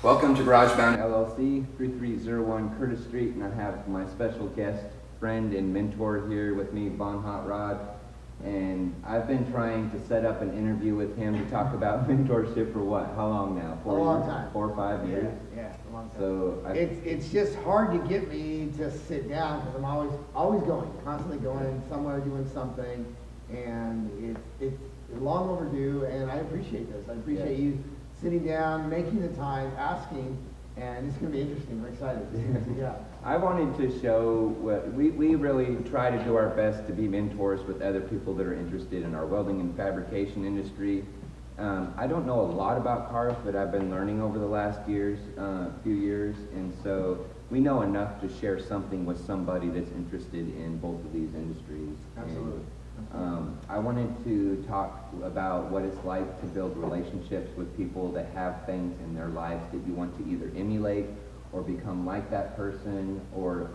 Welcome to GarageBound LLC, 3301 Curtis Street, and I have my special guest, friend, and mentor here with me, Hotrod. And I've been trying to set up an interview with him to talk about mentorship for what? How long now? A long time. 4 or 5 years? Yeah, a long time. So it's just hard to get me to sit down because I'm always going, constantly going somewhere, doing something, and it's long overdue. And I appreciate this. I appreciate you sitting down, making the time, asking, and it's going to be interesting. We're excited. Yeah. I wanted to show what we really try to do our best to be mentors with other people that are interested in our welding and fabrication industry. I don't know a lot about cars, but I've been learning over the last few years, and so we know enough to share something with somebody that's interested in both of these industries. Absolutely. I wanted to talk about what it's like to build relationships with people that have things in their lives that you want to either emulate or become like that person, or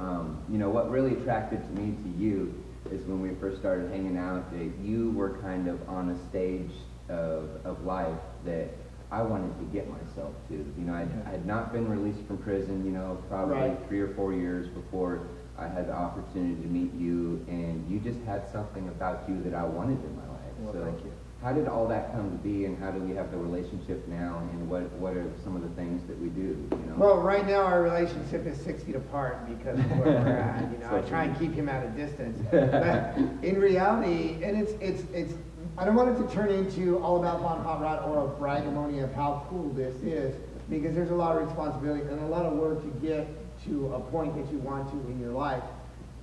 what really attracted to me to you is when we first started hanging out that you were kind of on a stage of life that I wanted to get myself to. I had not been released from prison, probably Right. 3 or 4 years before I had the opportunity to meet you, and you just had something about you that I wanted in my life. Well, so thank you. how did all that come to be, and how do we have the relationship now, and what are some of the things that we do? Well, right now our relationship is 6 feet apart because of where we're at. I try and keep him at a distance. But in reality, and it's I don't want it to turn into all about Hotrod or a braggamony of how cool this is, because there's a lot of responsibility and a lot of work to get to a point that you want to in your life.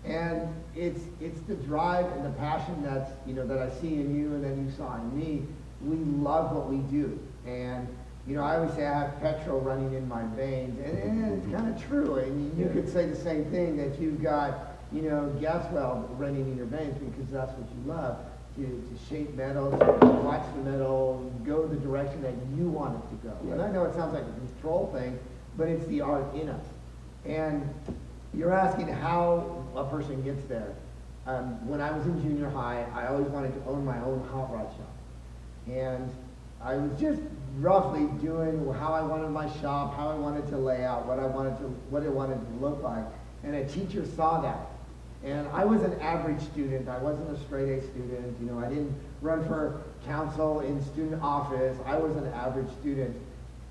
And it's the drive and the passion that I see in you and that you saw in me. We love what we do. And I always say I have petrol running in my veins, and it's kind of true. I mean, you could say the same thing, that you've got gas well running in your veins, because that's what you love, to shape metal, to watch the metal go the direction that you want it to go. Yeah. And I know it sounds like a control thing, but it's the art in us. And you're asking how a person gets there. When I was in junior high, I always wanted to own my own hot rod shop. And I was just roughly doing how I wanted my shop, how I wanted to lay out, what it wanted to look like. And a teacher saw that. And I was an average student. I wasn't a straight A student. I didn't run for council in student office. I was an average student.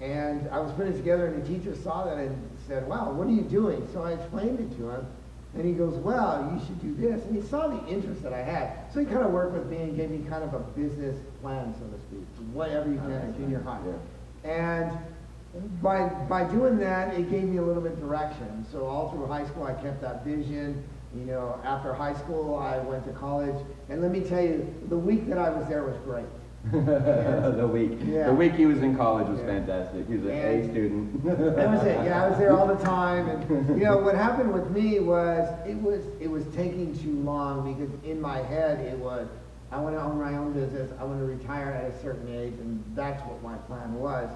And I was putting it together, and the teacher saw that and said, "Wow, what are you doing?" So I explained it to him, and he goes, "Well, you should do this." And he saw the interest that I had. So he kind of worked with me and gave me kind of a business plan, so to speak, whatever you can at junior high. And by doing that, it gave me a little bit of direction. So all through high school, I kept that vision. After high school, I went to college. And let me tell you, the week that I was there was great. The week he was in college was fantastic. He was an A student. That was it. Yeah, I was there all the time. And what happened with me was it was taking too long, because in my head it was, I want to own my own business. I want to retire at a certain age, and that's what my plan was.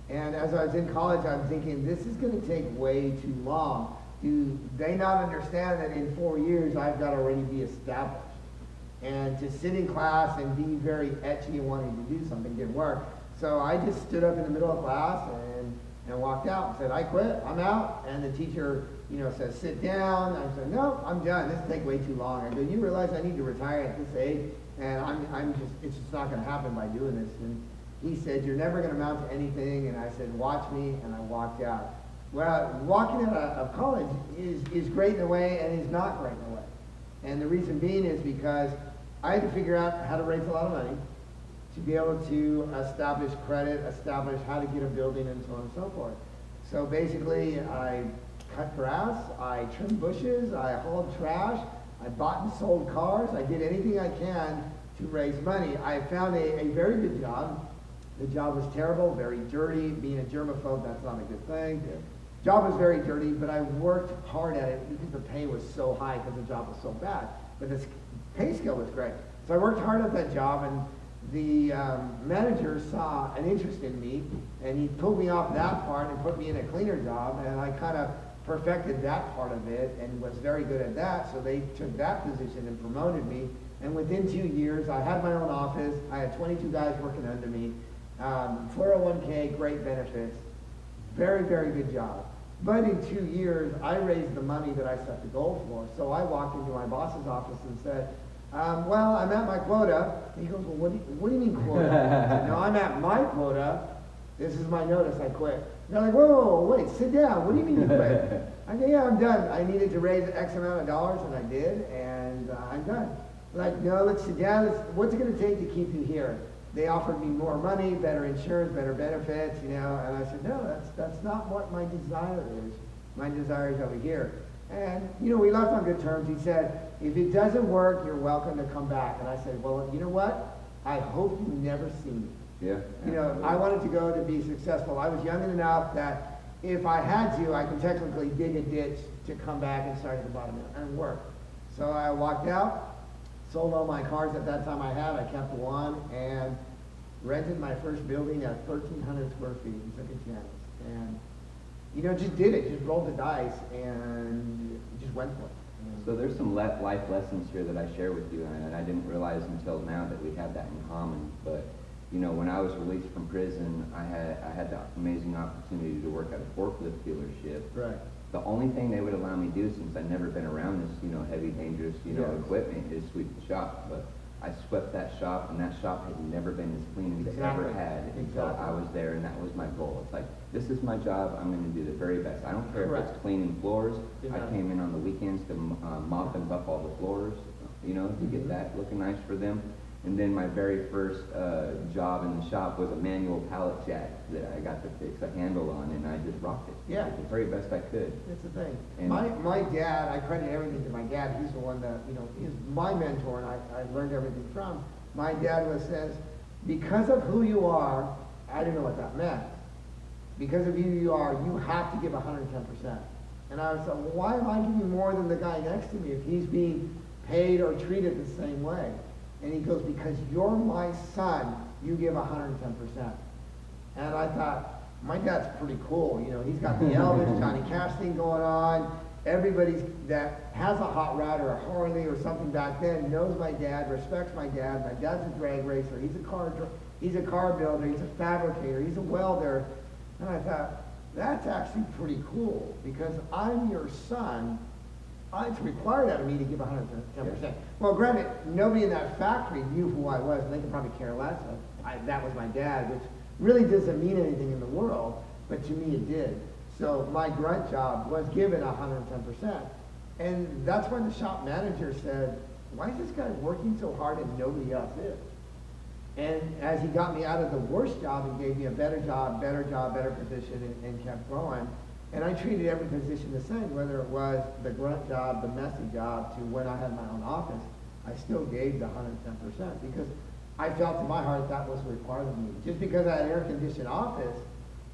And as I was in college, I'm thinking, this is going to take way too long. Do they not understand that in 4 years I've got to already be established? And to sit in class and be very etchy and wanting to do something didn't work. So I just stood up in the middle of class and walked out and said, "I quit, I'm out." And the teacher, says, "Sit down." I said, "No, I'm done. This takes way too long." I go, "You realize I need to retire at this age, and it's just not going to happen by doing this." And he said, "You're never going to amount to anything." And I said, "Watch me," and I walked out. Well, walking out of college is great in a way and is not great in a way. And the reason being is because I had to figure out how to raise a lot of money to be able to establish credit, establish how to get a building, and so on and so forth. So basically, I cut grass, I trimmed bushes, I hauled trash, I bought and sold cars, I did anything I can to raise money. I found a very good job. The job was terrible, very dirty. Being a germaphobe, that's not a good thing. The job was very dirty, but I worked hard at it because the pay was so high, because the job was so bad. But the pay scale was great. So I worked hard at that job, and the manager saw an interest in me, and he pulled me off that part and put me in a cleaner job, and I kind of perfected that part of it and was very good at that. So they took that position and promoted me, and within 2 years I had my own office. I had 22 guys working under me, 401k, great benefits. Very, very good job. But in 2 years, I raised the money that I set the goal for. So I walked into my boss's office and said, well, I'm at my quota. And he goes, well, what do you mean quota? I said, no, I'm at my quota. This is my notice, I quit. And they're like, whoa, wait, sit down. What do you mean you quit? I go, yeah, I'm done. I needed to raise X amount of dollars, and I did, and I'm done. Like, no, let's sit down. What's it going to take to keep you here? They offered me more money, better insurance, better benefits, and I said, no, that's not what my desire is. My desire is over here. And, we left on good terms. He said, if it doesn't work, you're welcome to come back. And I said, well, you know what? I hope you never see me. Yeah. I wanted to go to be successful. I was young enough that if I had to, I could technically dig a ditch to come back and start at the bottom and work. So I walked out, sold all my cars at that time I had. I kept one and rented my first building at 1,300 square feet and took a chance. And, just did it. Just rolled the dice and just went for it. So there's some life lessons here that I share with you, and I didn't realize until now that we had that in common. But when I was released from prison, I had the amazing opportunity to work at a forklift dealership. Right. The only thing they would allow me to do, since I'd never been around this, heavy, dangerous, Yes. equipment, is sweep the shop. But I swept that shop, and that shop had never been as clean as it Exactly. ever had until Exactly. I was there, and that was my goal. It's like, this is my job. I'm going to do the very best. I don't care if Correct. it's cleaning floors. Yeah. I came in on the weekends to mop and buff all the floors, to get that looking nice for them. And then my very first job in the shop was a manual pallet jack that I got to fix a handle on, and I just rocked it. Yeah. Did the very best I could. That's the thing. And My dad, I credit everything to my dad. He's the one that, he's my mentor, and I learned everything from. My dad says, because of who you are, I didn't know what that meant. Because of who you are, you have to give 110%. And I was like, well, why am I giving more than the guy next to me if he's being paid or treated the same way? And he goes, because you're my son, you give 110%. And I thought, my dad's pretty cool. He's got the Elvis, Johnny Cash thing going on. Everybody that has a hot rod or a Harley or something back then knows my dad, respects my dad. My dad's a drag racer. He's a car builder. He's a fabricator. He's a welder. And I thought, that's actually pretty cool because I'm your son. It's required out of me to give 110%. Yeah. Well, granted, nobody in that factory knew who I was, and they could probably care less. That was my dad, which really doesn't mean anything in the world, but to me it did. So my grunt job was given 110%. And that's when the shop manager said, why is this guy working so hard and nobody else is? And as he got me out of the worst job and gave me a better job, better position, and kept going, and I treated every position the same, whether it was the grunt job, the messy job, to when I had my own office, I still gave the 110% because I felt in my heart that was required of me. Just because I had an air-conditioned office,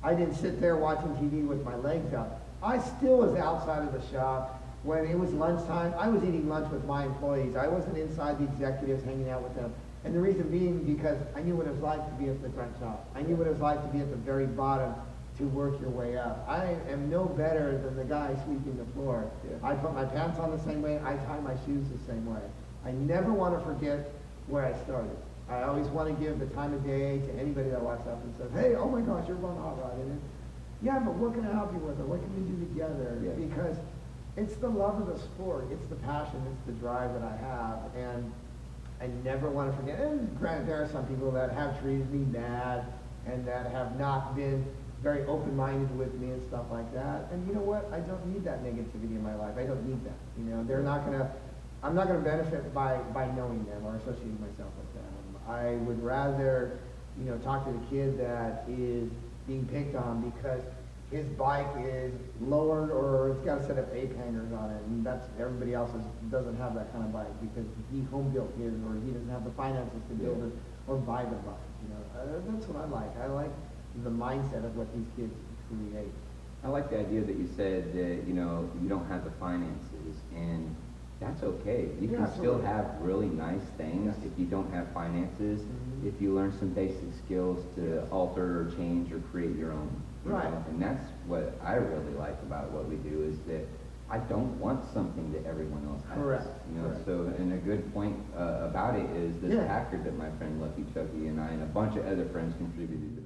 I didn't sit there watching TV with my legs up. I still was outside of the shop. When it was lunchtime, I was eating lunch with my employees. I wasn't inside the executives hanging out with them. And the reason being because I knew what it was like to be at the grunt shop. I knew what it was like to be at the very bottom to work your way up. I am no better than the guy sweeping the floor. Yeah. I put my pants on the same way. I tie my shoes the same way. I never want to forget where I started. I always want to give the time of day to anybody that walks up and says, hey, oh my gosh, you're Von Hotrod. And yeah, but what can I help you with? Or what can we do together? Yeah. Because it's the love of the sport. It's the passion. It's the drive that I have. And I never want to forget. And granted, there are some people that have treated me bad and that have not been very open-minded with me and stuff like that. And you know what? I don't need that negativity in my life. I don't need that. They're not going to, I'm not going to benefit by knowing them or associating myself with them. I would rather, talk to the kid that is being picked on because his bike is lowered or it's got a set of ape hangers on it, and that's everybody else doesn't have that kind of bike because he home built his or he doesn't have the finances to build it or buy the bike. That's what I like. I like the mindset of what these kids create. I like the idea that you said that, you don't have the finances, and that's okay. You can still have really nice things if you don't have finances, if you learn some basic skills to alter or change or create your own. Right. And that's what I really like about what we do is that I don't want something that everyone else has. Correct. Correct. So, and a good point about it is this Packard that my friend Lucky Chucky and I and a bunch of other friends contributed